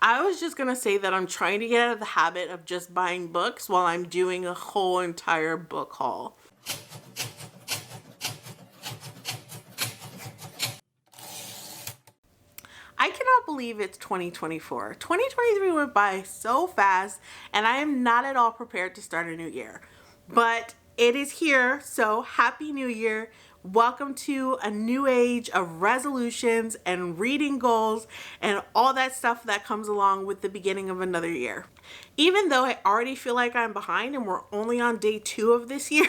I was just gonna say that I'm trying to get out of the habit of just buying books while I'm doing a whole entire book haul. I cannot believe it's 2024. 2023 went by so fast, and I am not at all prepared to start a new year. But it is here, so happy new year. Welcome to a new age of resolutions and reading goals and all that stuff that comes along with the beginning of another year. Even though I already feel like I'm behind and we're only on day 2 of this year,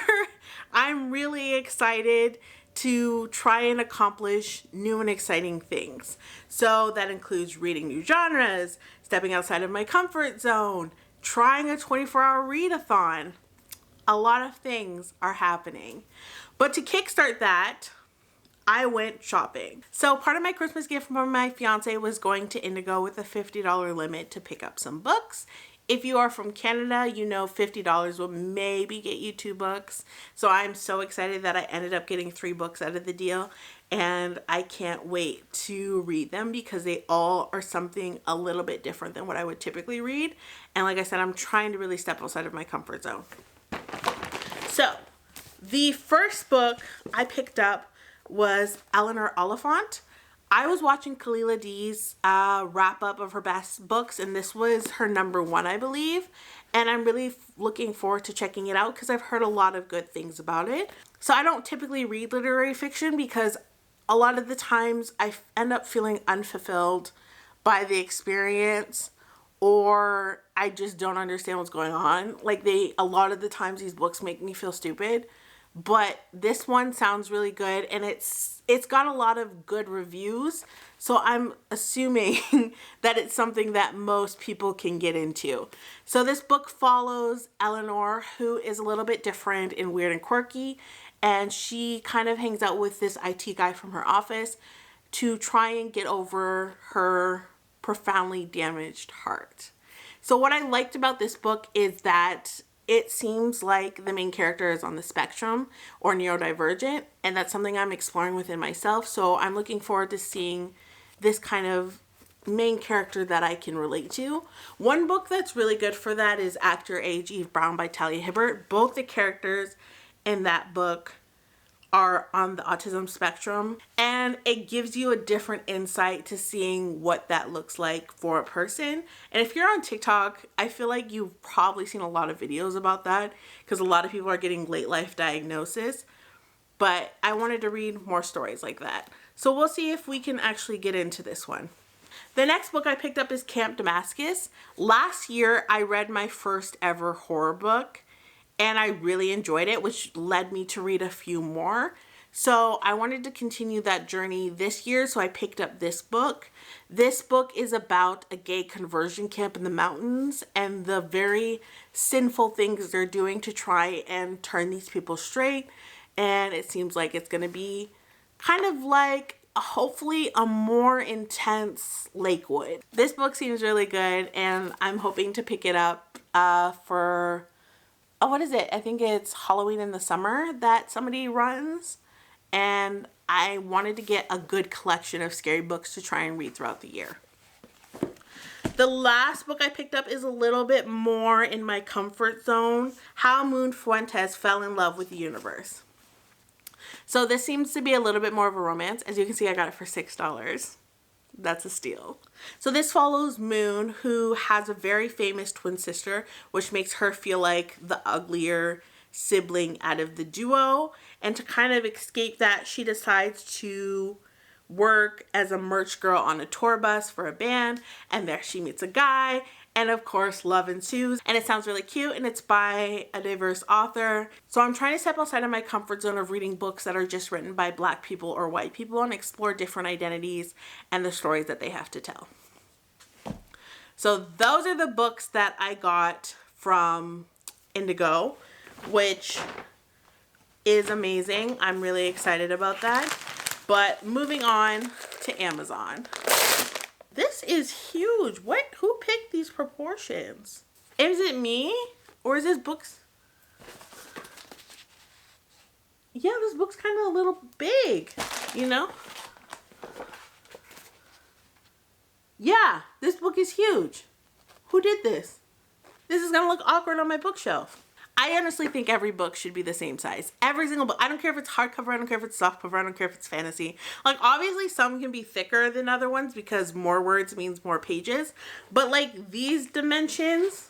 I'm really excited to try and accomplish new and exciting things. So that includes reading new genres, stepping outside of my comfort zone, trying a 24-hour readathon. A lot of things are happening. But to kickstart that, I went shopping. So part of my Christmas gift from my fiance was going to Indigo with a $50 limit to pick up some books. If you are from Canada, you know $50 will maybe get you 2 books. So I'm so excited that I ended up getting 3 books out of the deal. And I can't wait to read them because they all are something a little bit different than what I would typically read. And like I said, I'm trying to really step outside of my comfort zone. So the first book I picked up was Eleanor Oliphant. I was watching Kalila D's wrap up of her best books, and this was her number 1, I believe. And I'm really looking forward to checking it out because I've heard a lot of good things about it. So I don't typically read literary fiction because a lot of the times I end up feeling unfulfilled by the experience, or I just don't understand what's going on. Like a lot of the times these books make me feel stupid. But this one sounds really good, and it's got a lot of good reviews, so I'm assuming that it's something that most people can get into. So this book follows Eleanor, who is a little bit different and weird and quirky, and she kind of hangs out with this IT guy from her office to try and get over her profoundly damaged heart. So what I liked about this book is that it seems like the main character is on the spectrum or neurodivergent, and that's something I'm exploring within myself. So I'm looking forward to seeing this kind of main character that I can relate to. One book that's really good for that is Actor Age Eve Brown by Talia Hibbert. Both the characters in that book are on the autism spectrum, and it gives you a different insight to seeing what that looks like for a person. And if you're on TikTok, I feel like you've probably seen a lot of videos about that because a lot of people are getting late life diagnosis, but I wanted to read more stories like that. So we'll see if we can actually get into this one. The next book I picked up is Camp Damascus. Last year, I read my first ever horror book, and I really enjoyed it, which led me to read a few more. So I wanted to continue that journey this year, so I picked up this book. This book is about a gay conversion camp in the mountains and the very sinful things they're doing to try and turn these people straight. And it seems like it's going to be kind of like hopefully a more intense Lakewood. This book seems really good, and I'm hoping to pick it up for... oh, what is it? I think it's Halloween in the summer that somebody runs. And I wanted to get a good collection of scary books to try and read throughout the year. The last book I picked up is a little bit more in my comfort zone. How Moon Fuentez Fell in Love with the Universe. So this seems to be a little bit more of a romance. As you can see, I got it for $6. That's a steal. So this follows Moon, who has a very famous twin sister, which makes her feel like the uglier sibling out of the duo. And to kind of escape that, she decides to work as a merch girl on a tour bus for a band. And there she meets a guy. And of course, love ensues. And it sounds really cute, and it's by a diverse author. So I'm trying to step outside of my comfort zone of reading books that are just written by Black people or white people and explore different identities and the stories that they have to tell. So those are the books that I got from Indigo, which is amazing. I'm really excited about that. But moving on to Amazon. This is huge. What? Who picked these proportions? Is it me? Or is this books? Yeah, this book's kind of a little big, you know? Yeah, this book is huge. Who did this? This is gonna look awkward on my bookshelf. I honestly think every book should be the same size. Every single book. I don't care if it's hardcover, I don't care if it's softcover, I don't care if it's fantasy. Like, obviously some can be thicker than other ones because more words means more pages. But like these dimensions,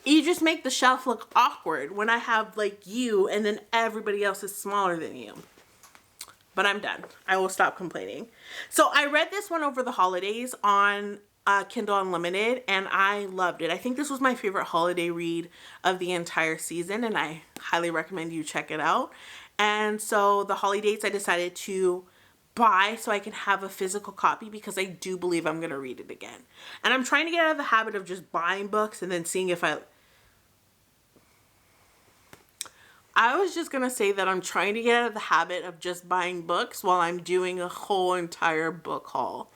you just make the shelf look awkward when I have like you and then everybody else is smaller than you. But I'm done. I will stop complaining. So I read this one over the holidays on Kindle Unlimited, and I loved it. I think this was my favorite holiday read of the entire season, and I highly recommend you check it out. And so the holidays I decided to buy so I can have a physical copy because I do believe I'm going to read it again. And I'm trying to get out of the habit of just buying books and then seeing if I was just going to say that I'm trying to get out of the habit of just buying books while I'm doing a whole entire book haul.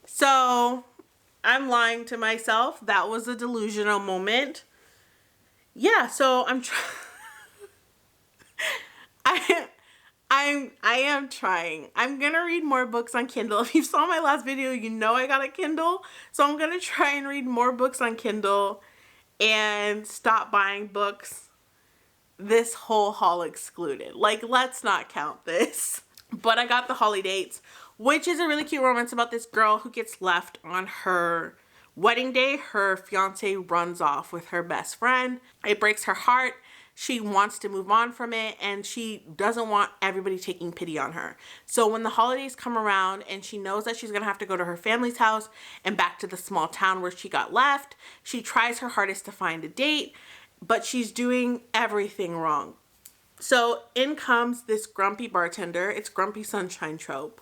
So I'm lying to myself. That was a delusional moment. Yeah, so I am trying. I'm going to read more books on Kindle. If you saw my last video, you know I got a Kindle. So I'm going to try and read more books on Kindle and stop buying books, this whole haul excluded. Like, let's not count this. But I got The Holidates, which is a really cute romance about this girl who gets left on her wedding day. Her fiance runs off with her best friend. It breaks her heart. She wants to move on from it, and she doesn't want everybody taking pity on her. So when the holidays come around and she knows that she's going to have to go to her family's house and back to the small town where she got left, she tries her hardest to find a date, but she's doing everything wrong. So in comes this grumpy bartender. It's Grumpy Sunshine trope.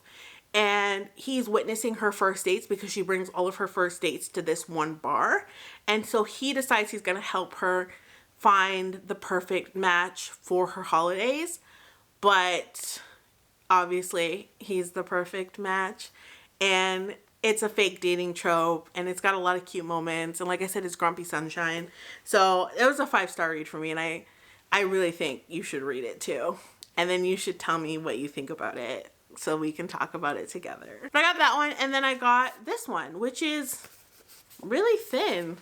And he's witnessing her first dates because she brings all of her first dates to this one bar. And so he decides he's going to help her find the perfect match for her holidays. But obviously he's the perfect match. And it's a fake dating trope. And it's got a lot of cute moments. And like I said, it's Grumpy Sunshine. So it was a 5-star read for me. And I really think you should read it too. And then you should tell me what you think about it so we can talk about it together. But I got that one, and then I got this one, which is really thin.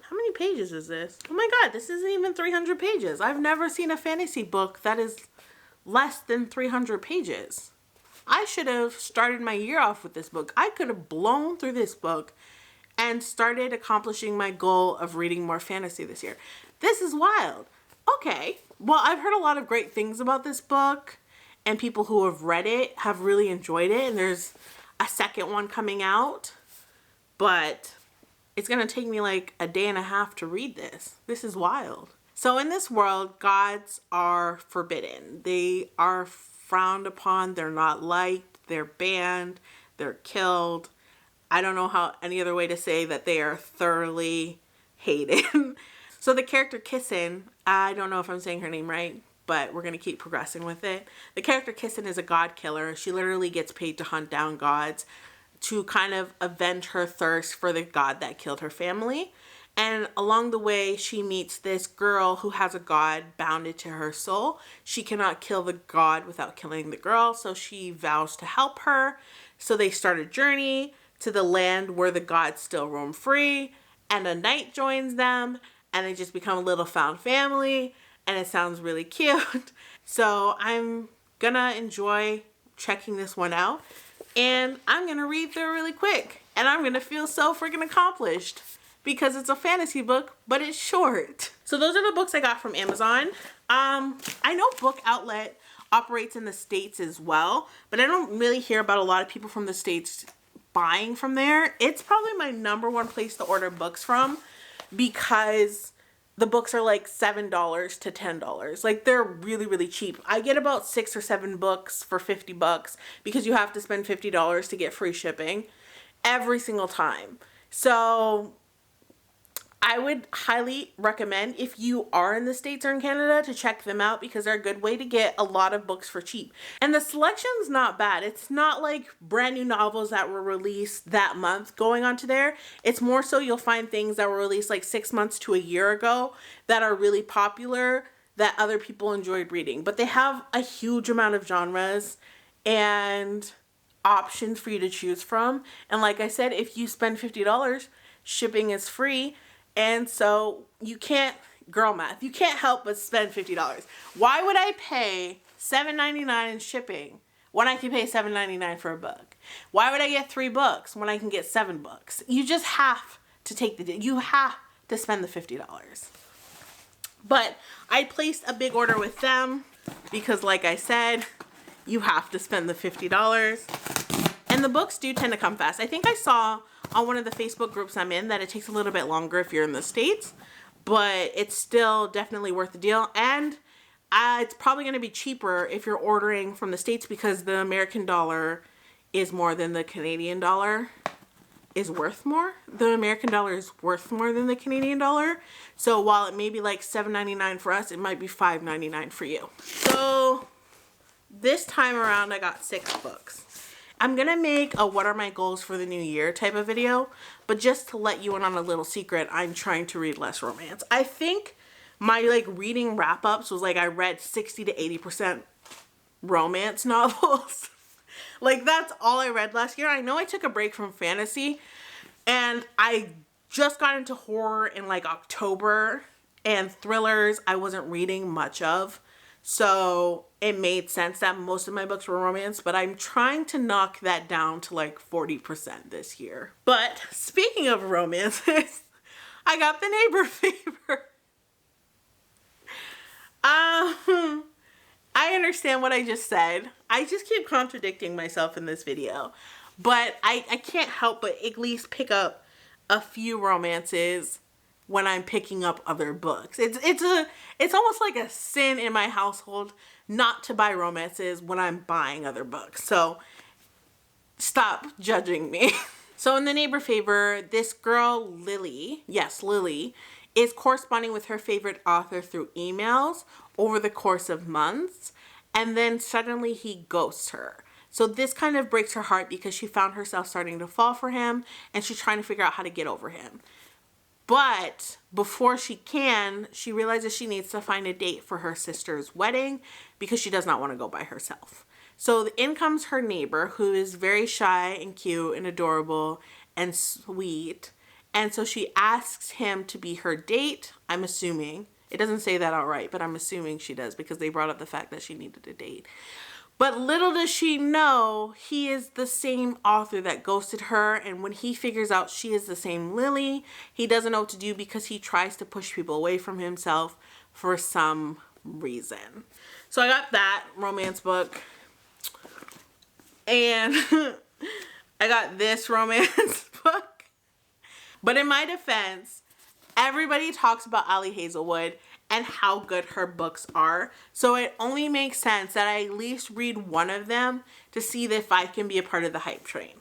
How many pages is this? Oh my god, this isn't even 300 pages. I've never seen a fantasy book that is less than 300 pages. I should have started my year off with this book. I could have blown through this book and started accomplishing my goal of reading more fantasy this year. This is wild. Okay, well, I've heard a lot of great things about this book, and people who have read it have really enjoyed it, and there's a second one coming out, but it's gonna take me like a day and a half to read this. This is wild. So in this world, gods are forbidden. They are frowned upon, they're not liked, they're banned, they're killed. I don't know how any other way to say that they are thoroughly hated. So the character Kissin, I don't know if I'm saying her name right, but we're going to keep progressing with it. The character Kissin is a Godkiller. She literally gets paid to hunt down gods to kind of avenge her thirst for the god that killed her family. And along the way, she meets this girl who has a god bounded to her soul. She cannot kill the god without killing the girl, so she vows to help her. So they start a journey to the land where the gods still roam free, and a knight joins them, and they just become a little found family, and it sounds really cute. So I'm gonna enjoy checking this one out, and I'm gonna read through it really quick, and I'm gonna feel so freaking accomplished because it's a fantasy book, but it's short. So those are the books I got from Amazon. I know Book Outlet operates in the States as well, but I don't really hear about a lot of people from the States buying from there. It's probably my #1 place to order books from, because the books are like $7 to $10. Like, they're really, really cheap. I get about 6 or 7 books for $50 because you have to spend $50 to get free shipping every single time. So I would highly recommend, if you are in the States or in Canada, to check them out because they're a good way to get a lot of books for cheap. And the selection's not bad. It's not like brand new novels that were released that month going onto there. It's more so you'll find things that were released like 6 months to a year ago that are really popular that other people enjoyed reading. But they have a huge amount of genres, and options for you to choose from. And like I said, if you spend $50, shipping is free. And so you can't, girl math, you can't help but spend $50. Why would I pay $7.99 in shipping when I can pay $7.99 for a book? Why would I get 3 books when I can get 7 books? You just have to take you have to spend the $50. But I placed a big order with them because, like I said, you have to spend the $50. And the books do tend to come fast. I think I saw on one of the Facebook groups I'm in that it takes a little bit longer if you're in the States, but it's still definitely worth the deal. And it's probably going to be cheaper if you're ordering from the States because the American dollar is more than the Canadian dollar is worth more. The American dollar is worth more than the Canadian dollar. So while it may be like $7.99 for us, it might be $5.99 for you. So this time around I got 6 books. I'm gonna make a what are my goals for the new year type of video, but just to let you in on a little secret, I'm trying to read less romance. I think my like reading wrap-ups was like I read 60 to 80% romance novels. Like that's all I read last year. I know I took a break from fantasy and I just got into horror in like October, and thrillers I wasn't reading much of. So it made sense that most of my books were romance, but I'm trying to knock that down to like 40% this year. But speaking of romances, I got The Neighbor Favor. I understand what I just said. I just keep contradicting myself in this video, but I can't help but at least pick up a few romances when I'm picking up other books. It's almost like a sin in my household not to buy romances when I'm buying other books. So stop judging me. So in The Neighbor Favor, this girl Lily, yes, Lily, is corresponding with her favorite author through emails over the course of months, and then suddenly he ghosts her. So this kind of breaks her heart because she found herself starting to fall for him and she's trying to figure out how to get over him. But before she can, she realizes she needs to find a date for her sister's wedding because she does not want to go by herself. So in comes her neighbor, who is very shy and cute and adorable and sweet. And so she asks him to be her date, I'm assuming. It doesn't say that outright, but I'm assuming she does because they brought up the fact that she needed a date. But little does she know, he is the same author that ghosted her. And when he figures out she is the same Lily, he doesn't know what to do because he tries to push people away from himself for some reason. So I got that romance book. And I got this romance book. But in my defense, everybody talks about Ali Hazelwood and how good her books are. So it only makes sense that I at least read one of them to see if I can be a part of the hype train.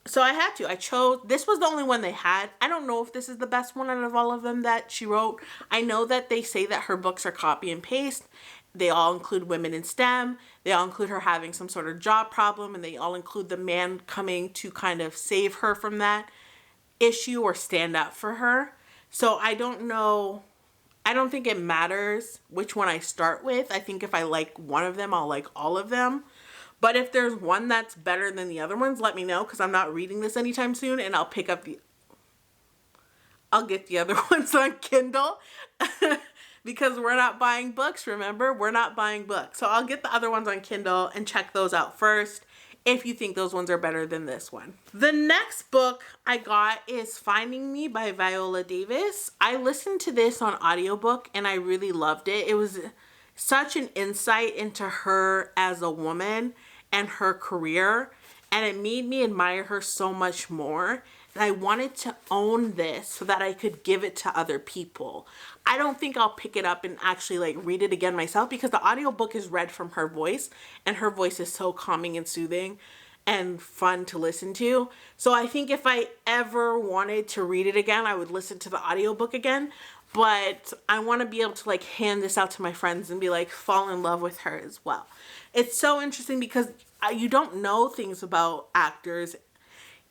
So I had to. I chose, this was the only one they had. I don't know if this is the best one out of all of them that she wrote. I know that they say that her books are copy and paste. They all include women in STEM. They all include her having some sort of job problem, and they all include the man coming to kind of save her from that issue or stand up for her. So I don't know. I don't think it matters which one I start with. I think if I like one of them, I'll like all of them. But if there's one that's better than the other ones, let me know, because I'm not reading this anytime soon, and I'll pick up I'll get the other ones on Kindle. Because we're not buying books, remember? We're not buying books. So I'll get the other ones on Kindle and check those out first if you think those ones are better than this one. The next book I got is Finding Me by Viola Davis. I listened to this on audiobook and I really loved it. It was such an insight into her as a woman and her career, and it made me admire her so much more. And I wanted to own this so that I could give it to other people. I don't think I'll pick it up and actually like read it again myself because the audiobook is read from her voice, and her voice is so calming and soothing and fun to listen to. So I think if I ever wanted to read it again, I would listen to the audiobook again. But I want to be able to like hand this out to my friends and be like, fall in love with her as well. It's so interesting because you don't know things about actors.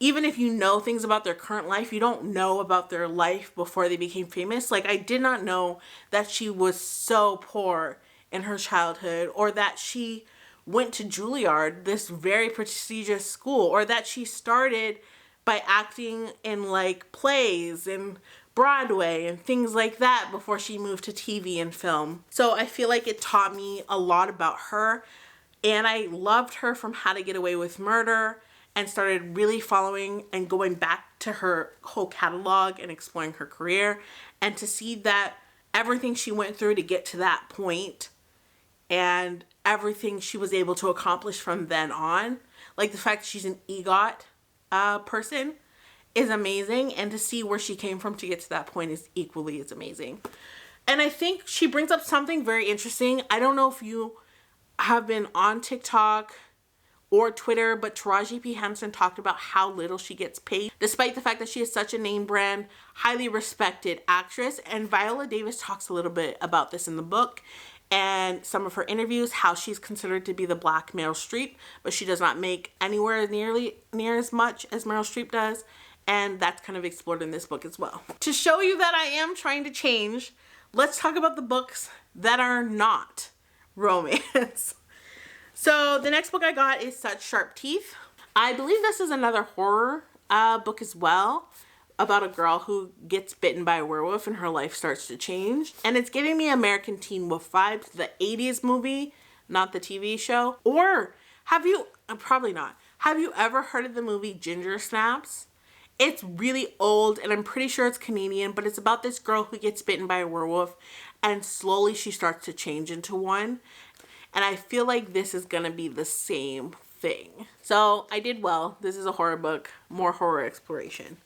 Even if you know things about their current life, you don't know about their life before they became famous. Like, I did not know that she was so poor in her childhood, or that she went to Juilliard, this very prestigious school, or that she started by acting in like plays and Broadway and things like that before she moved to TV and film. So I feel like it taught me a lot about her, and I loved her from How to Get Away with Murder, and started really following and going back to her whole catalog and exploring her career, and to see that everything she went through to get to that point and everything she was able to accomplish from then on, like the fact that she's an EGOT person, is amazing, and to see where she came from to get to that point is equally as amazing. And I think she brings up something very interesting. I don't know if you have been on TikTok or Twitter, but Taraji P. Henson talked about how little she gets paid, despite the fact that she is such a name brand, highly respected actress. And Viola Davis talks a little bit about this in the book and some of her interviews, how she's considered to be the Black Meryl Streep, but she does not make anywhere near as much as Meryl Streep does. And that's kind of explored in this book as well. To show you that I am trying to change, let's talk about the books that are not romance. So the next book I got is Such Sharp Teeth. I believe this is another horror book as well, about a girl who gets bitten by a werewolf and her life starts to change. And it's giving me American Teen Wolf vibes, the 80s movie, not the TV show. Or have you, probably not, have you ever heard of the movie Ginger Snaps? It's really old, and I'm pretty sure it's Canadian, but it's about this girl who gets bitten by a werewolf, and slowly she starts to change into one. And I feel like this is gonna be the same thing. So I did well. This is a horror book, more horror exploration.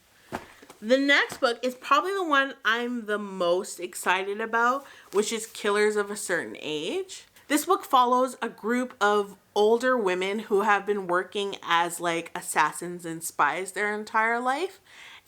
The next book is probably the one I'm the most excited about, which is Killers of a Certain Age. This book follows a group of older women who have been working as like assassins and spies their entire life.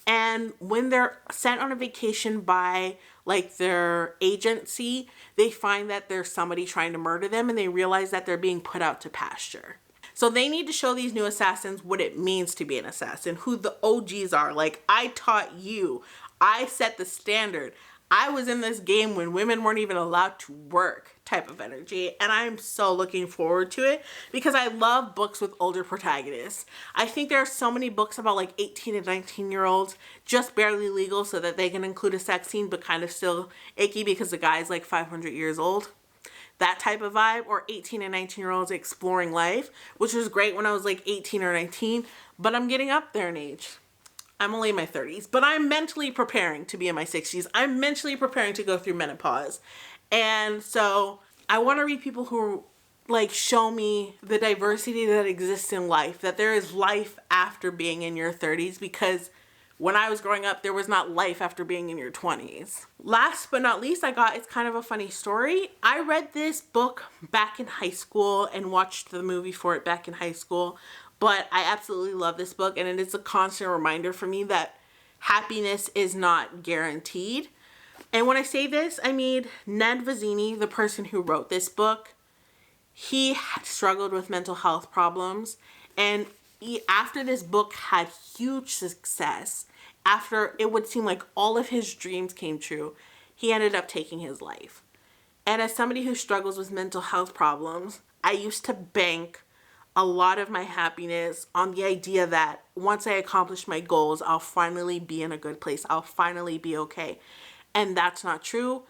And when they're sent on a vacation by like their agency, they find that there's somebody trying to murder them, and they realize that they're being put out to pasture. So they need to show these new assassins what it means to be an assassin, who the OGs are. Like, I taught you. I set the standard. I was in this game when women weren't even allowed to work type of energy. And I'm so looking forward to it because I love books with older protagonists. I think there are so many books about like 18 and 19-year-olds just barely legal so that they can include a sex scene but kind of still icky because the guy's like 500 years old. That type of vibe. Or 18 and 19-year-olds exploring life, which was great when I was like 18 or 19, but I'm getting up there in age. I'm only in my 30s, but I'm mentally preparing to be in my 60s. I'm mentally preparing to go through menopause. And so I want to read people who like show me the diversity that exists in life, that there is life after being in your 30s, because when I was growing up, there was not life after being in your 20s. Last but not least, I got It's Kind of a Funny Story. I read this book back in high school and watched the movie for it back in high school. But I absolutely love this book, and it is a constant reminder for me that happiness is not guaranteed. And when I say this, I mean Ned Vizzini, the person who wrote this book. He had struggled with mental health problems, and after this book had huge success, after it would seem like all of his dreams came true, he ended up taking his life. And as somebody who struggles with mental health problems, I used to bank a lot of my happiness on the idea that once I accomplish my goals, I'll finally be in a good place. I'll finally be okay. And that's not true.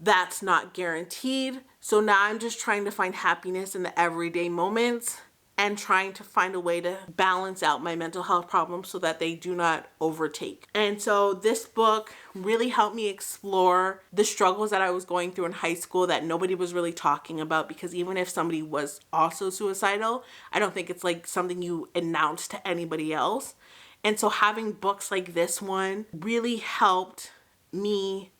That's not guaranteed. So now I'm just trying to find happiness in the everyday moments and trying to find a way to balance out my mental health problems so that they do not overtake. And so this book really helped me explore the struggles that I was going through in high school that nobody was really talking about, because even if somebody was also suicidal, I don't think it's like something you announce to anybody else. And so having books like this one really helped me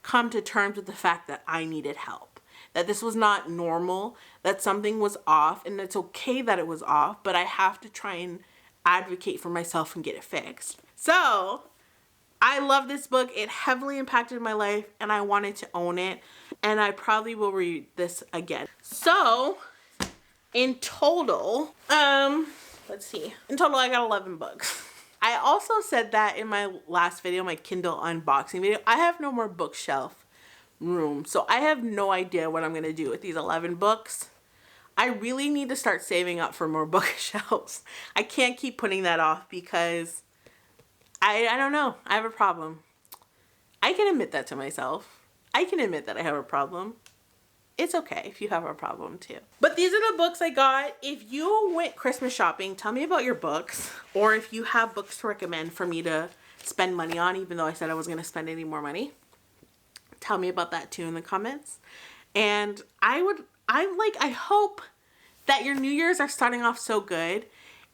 come to terms with the fact that I needed help. That this was not normal, that something was off, and it's okay that it was off, but I have to try and advocate for myself and get it fixed. So I love this book. It heavily impacted my life, and I wanted to own it, and I probably will read this again. So in total, let's see. In total, I got 11 books. I also said that in my last video, my Kindle unboxing video, I have no more bookshelf room. So I have no idea what I'm going to do with these 11 books. I really need to start saving up for more bookshelves. I can't keep putting that off because I don't know. I have a problem. I can admit that to myself. I can admit that I have a problem. It's okay if you have a problem too. But these are the books I got. If you went Christmas shopping, tell me about your books. Or if you have books to recommend for me to spend money on, even though I said I wasn't going to spend any more money. Tell me about that too in the comments. And I hope that your New Year's are starting off so good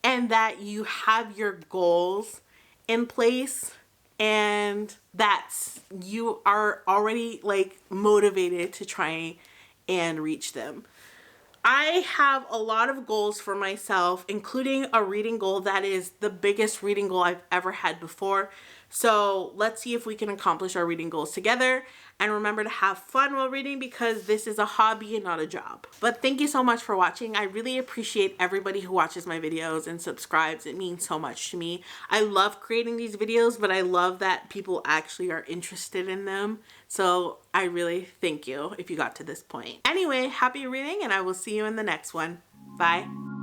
and that you have your goals in place and that you are already like motivated to try and reach them. I have a lot of goals for myself, including a reading goal that is the biggest reading goal I've ever had before. So let's see if we can accomplish our reading goals together. And remember to have fun while reading because this is a hobby and not a job. But thank you so much for watching. I really appreciate everybody who watches my videos and subscribes. It means so much to me. I love creating these videos, but I love that people actually are interested in them. So I really thank you if you got to this point. Anyway, happy reading and I will see you in the next one. Bye.